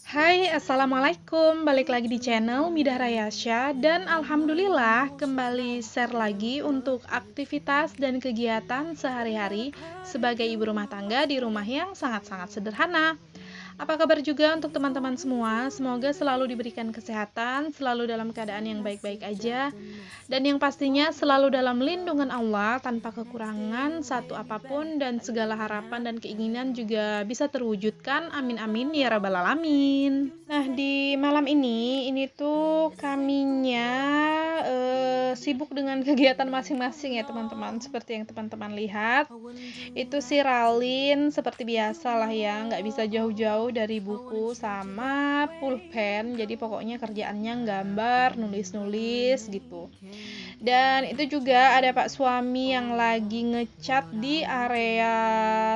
Hai, assalamualaikum. Balik lagi di channel Midah Rayasya, dan alhamdulillah kembali share lagi untuk aktivitas dan kegiatan sehari-hari sebagai ibu rumah tangga di rumah yang sangat-sangat sederhana. Apa kabar juga untuk teman-teman semua? Semoga selalu diberikan kesehatan, selalu dalam keadaan yang baik-baik aja, dan yang pastinya selalu dalam lindungan Allah tanpa kekurangan satu apapun, dan segala harapan dan keinginan juga bisa terwujudkan. Amin amin ya rabbal alamin. Nah, di malam ini tuh kaminya sibuk dengan kegiatan masing-masing ya teman-teman. Seperti yang teman-teman lihat, itu si Ralin seperti biasa lah ya, nggak bisa jauh-jauh dari buku sama pulpen. Jadi pokoknya kerjaannya gambar, nulis-nulis gitu. Dan itu juga ada Pak Suami yang lagi ngecat di area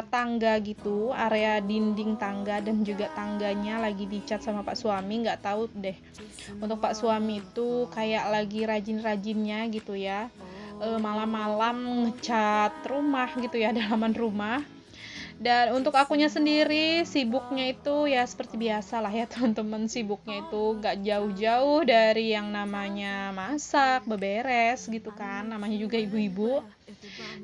tangga gitu, area dinding tangga, dan juga tangganya lagi dicat sama Pak Suami. Nggak tahu deh, untuk Pak Suami itu kayak lagi rajin-rajinnya gitu ya, malam-malam ngecat rumah gitu ya, halaman rumah. Dan untuk akunya sendiri sibuknya itu ya seperti biasa lah ya teman-teman, sibuknya itu gak jauh-jauh dari yang namanya masak, beberes gitu kan, namanya juga ibu-ibu.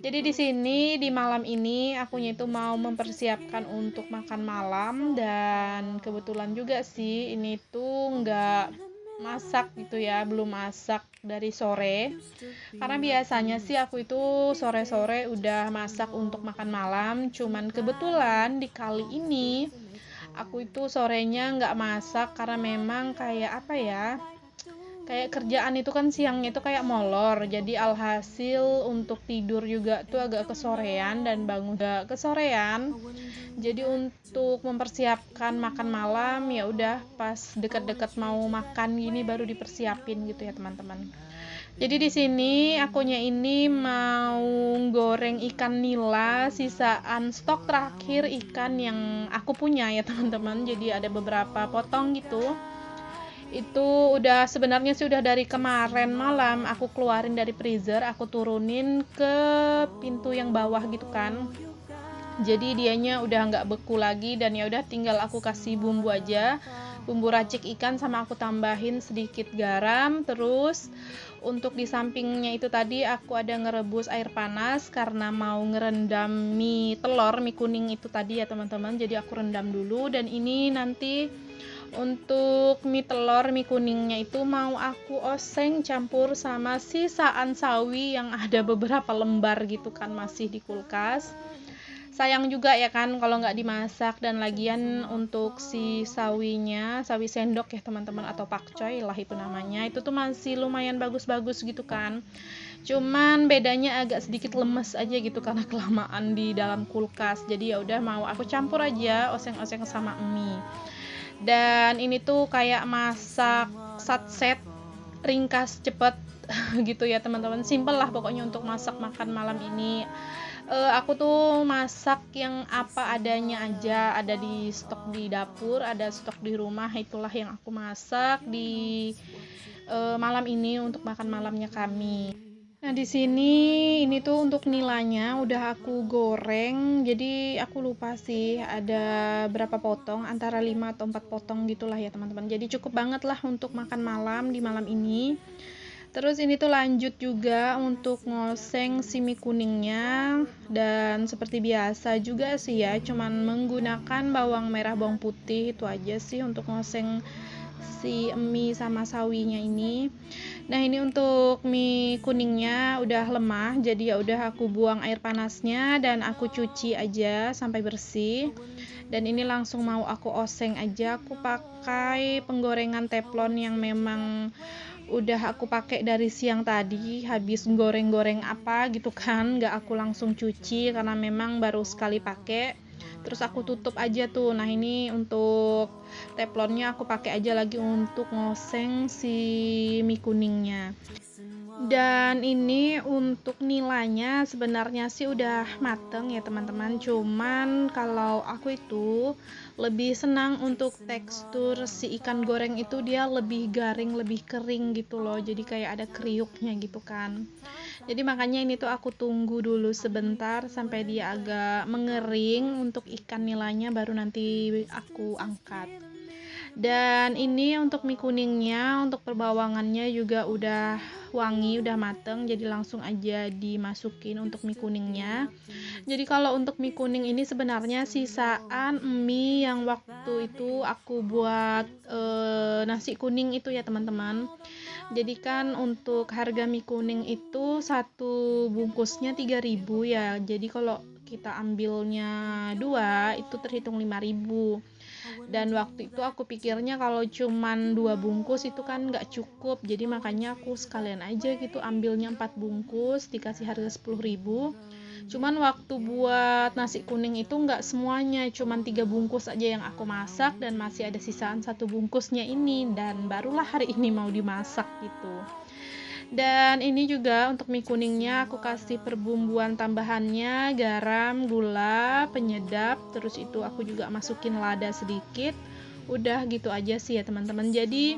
Jadi di sini di malam ini akunya itu mau mempersiapkan untuk makan malam, dan kebetulan juga sih ini tuh nggak masak gitu ya, belum masak dari sore. Karena biasanya sih aku itu sore-sore udah masak untuk makan malam, cuman kebetulan di kali ini aku itu sorenya nggak masak karena memang kayak apa ya, kayak kerjaan itu kan siangnya itu kayak molor, jadi alhasil untuk tidur juga tuh agak kesorean dan bangun agak kesorean. Jadi untuk mempersiapkan makan malam ya udah pas deket-deket mau makan gini baru dipersiapin gitu ya teman-teman. Jadi di sini akunya ini mau goreng ikan nila, sisaan stok terakhir ikan yang aku punya ya teman-teman. Jadi ada beberapa potong gitu. Itu udah sebenarnya sih udah dari kemarin malam aku keluarin dari freezer, aku turunin ke pintu yang bawah gitu kan. Jadi dianya udah nggak beku lagi, dan ya udah tinggal aku kasih bumbu aja, bumbu racik ikan, sama aku tambahin sedikit garam. Terus untuk di sampingnya itu tadi aku ada ngerebus air panas karena mau ngerendam mie telur, mie kuning itu tadi ya teman-teman. Jadi aku rendam dulu, dan ini nanti untuk mie telur, mie kuningnya itu mau aku oseng campur sama sisaan sawi yang ada beberapa lembar gitu kan, masih di kulkas. Sayang juga ya kan kalau nggak dimasak, dan lagian untuk si sawinya, sawi sendok ya teman-teman, atau pakcoy lah itu namanya, itu tuh masih lumayan bagus-bagus gitu kan. Cuman bedanya agak sedikit lemes aja gitu karena kelamaan di dalam kulkas. Jadi ya udah mau aku campur aja, oseng-oseng sama mie. Dan ini tuh kayak masak satset, ringkas cepet gitu ya teman-teman, simple lah pokoknya untuk masak makan malam ini. Aku tuh masak yang apa adanya aja, ada di stok di dapur, ada stok di rumah, itulah yang aku masak di malam ini untuk makan malamnya kami. Nah, di sini ini tuh untuk nilainya udah aku goreng. Jadi aku lupa sih ada berapa potong, antara 5 atau 4 potong gitulah ya teman-teman. Jadi cukup banget lah untuk makan malam di malam ini. Terus ini tuh lanjut juga untuk ngoseng si mie kuningnya, dan seperti biasa juga sih ya, cuman menggunakan bawang merah, bawang putih, itu aja sih untuk ngoseng si mie sama sawinya ini. Nah, ini untuk mie kuningnya udah lemah, jadi ya udah aku buang air panasnya dan aku cuci aja sampai bersih. Dan ini langsung mau aku oseng aja. Aku pakai penggorengan teflon yang memang udah aku pakai dari siang tadi, habis goreng-goreng apa gitu kan, nggak aku langsung cuci karena memang baru sekali pakai. Terus aku tutup aja tuh. Nah, ini untuk teflonnya aku pakai aja lagi untuk ngoseng si mie kuningnya. Dan ini untuk nilainya sebenarnya sih udah mateng ya teman-teman, cuman kalau aku itu lebih senang untuk tekstur si ikan goreng itu, dia lebih garing, lebih kering gitu loh, jadi kayak ada kriuknya gitu kan. Jadi makanya ini tuh aku tunggu dulu sebentar sampai dia agak mengering untuk ikan nilainya, baru nanti aku angkat. Dan ini untuk mie kuningnya, untuk perbawangannya juga udah wangi, udah mateng, jadi langsung aja dimasukin untuk mie kuningnya. Jadi kalau untuk mie kuning ini sebenarnya sisaan mie yang waktu itu aku buat nasi kuning itu ya teman-teman. Jadi kan untuk harga mie kuning itu satu bungkusnya 3.000 ya. Jadi kalau kita ambilnya dua itu terhitung 5.000. Dan waktu itu aku pikirnya kalau cuman 2 bungkus itu kan nggak cukup, jadi makanya aku sekalian aja gitu ambilnya 4 bungkus dikasih harga 10.000. Cuman waktu buat nasi kuning itu nggak semuanya, cuman 3 bungkus aja yang aku masak dan masih ada sisaan 1 bungkusnya ini, dan barulah hari ini mau dimasak gitu. Dan ini juga untuk mie kuningnya aku kasih perbumbuan tambahannya, garam, gula, penyedap, terus itu aku juga masukin lada sedikit. Udah gitu aja sih ya teman-teman. Jadi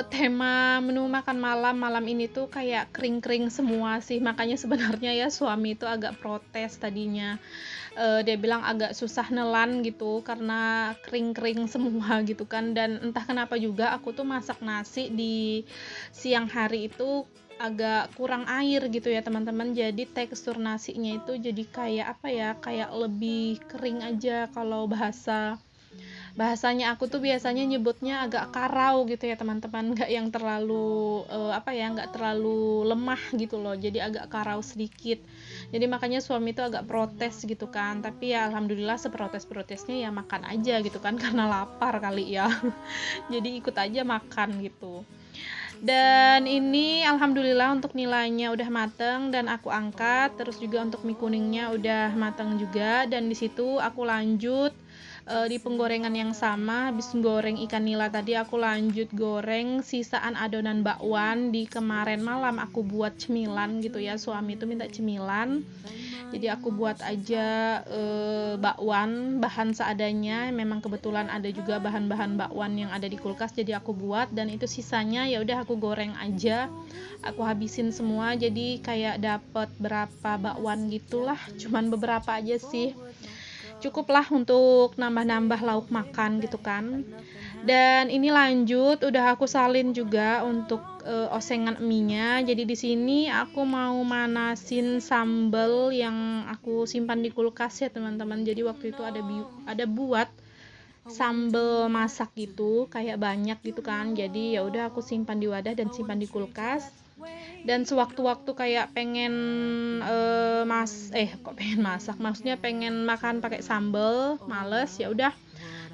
tema menu makan malam ini tuh kayak kering-kering semua sih, makanya sebenarnya ya suami itu agak protes tadinya. Dia bilang agak susah nelan gitu karena kering-kering semua gitu kan, dan entah kenapa juga aku tuh masak nasi di siang hari itu agak kurang air gitu ya teman-teman, jadi tekstur nasinya itu jadi kayak apa ya, kayak lebih kering aja. Kalau bahasanya aku tuh biasanya nyebutnya agak karau gitu ya teman-teman, nggak yang terlalu apa ya, nggak terlalu lemah gitu loh, jadi agak karau sedikit. Jadi makanya suami itu agak protes gitu kan, tapi ya alhamdulillah seprotes-protesnya ya makan aja gitu kan karena lapar kali ya. Jadi ikut aja makan gitu. Dan ini alhamdulillah untuk nilainya udah mateng dan aku angkat, terus juga untuk mie kuningnya udah mateng juga, dan di situ aku lanjut di penggorengan yang sama. Habis goreng ikan nila tadi aku lanjut goreng sisaan adonan bakwan di kemarin malam aku buat cemilan gitu ya, suami itu minta cemilan. Jadi aku buat aja bakwan bahan seadanya, memang kebetulan ada juga bahan-bahan bakwan yang ada di kulkas, jadi aku buat, dan itu sisanya ya udah aku goreng aja, aku habisin semua. Jadi kayak dapet berapa bakwan gitulah, cuman beberapa aja sih, cukuplah untuk nambah-nambah lauk makan gitu kan. Dan ini lanjut udah aku salin juga untuk osengan mie-nya. Jadi di sini aku mau manasin sambal yang aku simpan di kulkas ya teman-teman. Jadi waktu itu ada buat sambal masak gitu, kayak banyak gitu kan. Jadi ya udah aku simpan di wadah dan simpan di kulkas. Dan sewaktu-waktu kayak pengen kok pengen masak, maksudnya pengen makan pakai sambal males, ya udah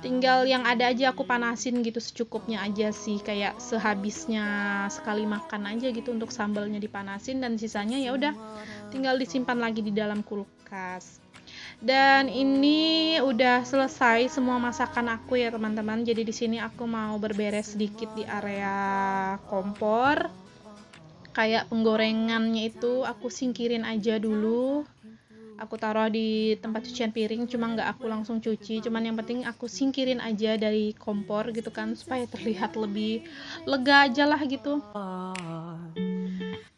tinggal yang ada aja aku panasin gitu secukupnya aja sih, kayak sehabisnya sekali makan aja gitu untuk sambalnya dipanasin, dan sisanya ya udah tinggal disimpan lagi di dalam kulkas. Dan ini udah selesai semua masakan aku ya teman-teman. Jadi di sini aku mau berberes sedikit di area kompor. Kayak penggorengannya itu aku singkirin aja dulu, aku taruh di tempat cucian piring, cuma nggak aku langsung cuci, cuman yang penting aku singkirin aja dari kompor gitu kan, supaya terlihat lebih lega aja lah gitu.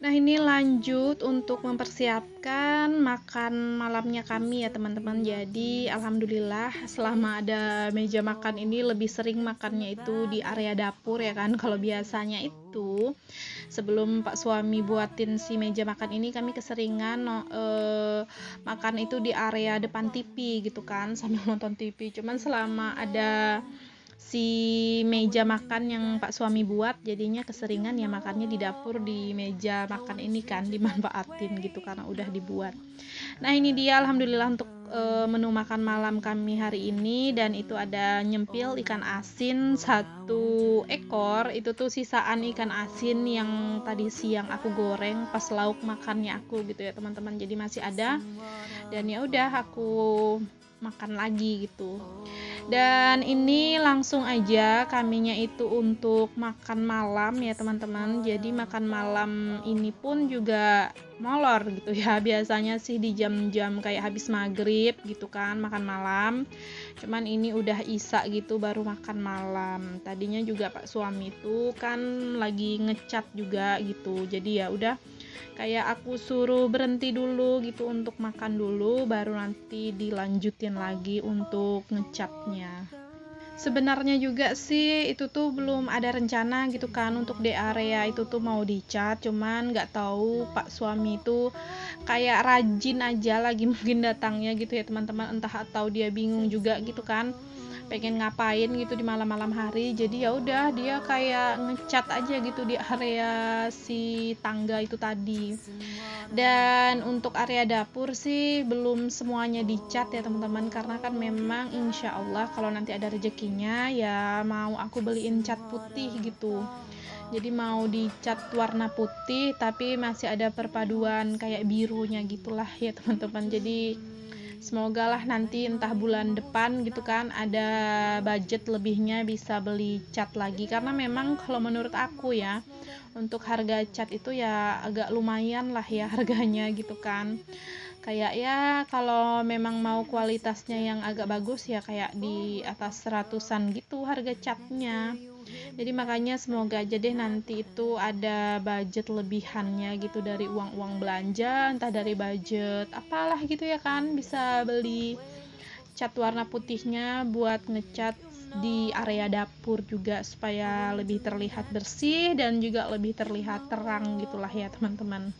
Nah ini lanjut untuk mempersiapkan makan malamnya kami ya teman-teman. Jadi alhamdulillah selama ada meja makan ini lebih sering makannya itu di area dapur ya kan. Kalau biasanya itu sebelum Pak suami buatin si meja makan ini, kami keseringan makan itu di area depan TV gitu kan sambil nonton TV. Cuman selama ada si meja makan yang Pak suami buat, jadinya keseringan ya makannya di dapur di meja makan ini kan, dimanfaatin gitu karena udah dibuat. Nah ini dia alhamdulillah untuk menu makan malam kami hari ini, dan itu ada nyempil ikan asin 1 ekor, itu tuh sisaan ikan asin yang tadi siang aku goreng pas lauk makannya aku gitu ya teman-teman, jadi masih ada, dan ya udah aku makan lagi gitu. Dan ini langsung aja kaminya itu untuk makan malam ya teman-teman. Jadi makan malam ini pun juga molor gitu ya, biasanya sih di jam-jam kayak habis maghrib gitu kan makan malam, cuman ini udah isya gitu baru makan malam. Tadinya juga Pak suami itu kan lagi ngecat juga gitu, jadi ya udah Kayak aku suruh berhenti dulu gitu untuk makan dulu, baru nanti dilanjutin lagi untuk ngecatnya. Sebenarnya juga sih itu tuh belum ada rencana gitu kan untuk di area itu tuh mau dicat, cuman nggak tahu Pak suami itu kayak rajin aja lagi mungkin datangnya gitu ya teman-teman, entah atau dia bingung juga gitu kan pengen ngapain gitu di malam-malam hari, jadi ya udah dia kayak ngecat aja gitu di area si tangga itu tadi. Dan untuk area dapur sih belum semuanya dicat ya teman-teman, karena kan memang insya Allah kalau nanti ada rezekinya ya mau aku beliin cat putih gitu. Jadi mau dicat warna putih tapi masih ada perpaduan kayak birunya gitulah ya teman-teman. Jadi semoga lah nanti entah bulan depan gitu kan ada budget lebihnya bisa beli cat lagi, karena memang kalau menurut aku ya untuk harga cat itu ya agak lumayan lah ya harganya gitu kan. Kayak ya kalau memang mau kualitasnya yang agak bagus ya kayak di atas seratusan gitu harga catnya. Jadi makanya semoga aja deh nanti itu ada budget lebihannya gitu dari uang-uang belanja, entah dari budget apalah gitu ya kan, bisa beli cat warna putihnya buat ngecat di area dapur juga supaya lebih terlihat bersih dan juga lebih terlihat terang gitulah ya teman-teman.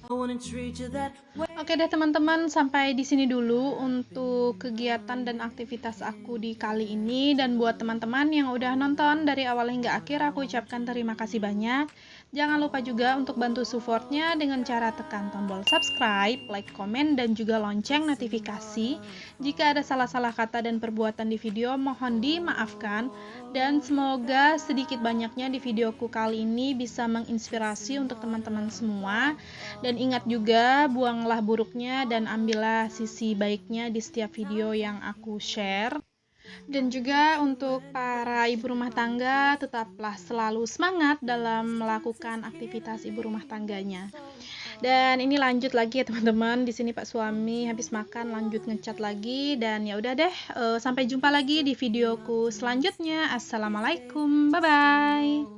Oke deh teman-teman, sampai di sini dulu untuk kegiatan dan aktivitas aku di kali ini, dan buat teman-teman yang udah nonton dari awal hingga akhir aku ucapkan terima kasih banyak. Jangan lupa juga untuk bantu supportnya dengan cara tekan tombol subscribe, like, komen, dan juga lonceng notifikasi. Jika ada salah-salah kata dan perbuatan di video mohon dimaafkan, dan semoga sedikit banyaknya di videoku kali ini bisa menginspirasi untuk teman-teman semua. Dan ingat juga, buanglah buruknya dan ambillah sisi baiknya di setiap video yang aku share. Dan juga untuk para ibu rumah tangga, tetaplah selalu semangat dalam melakukan aktivitas ibu rumah tangganya. Dan ini lanjut lagi ya teman-teman, di sini Pak suami habis makan lanjut ngecat lagi, dan ya udah deh, sampai jumpa lagi di videoku selanjutnya. Assalamualaikum, bye bye.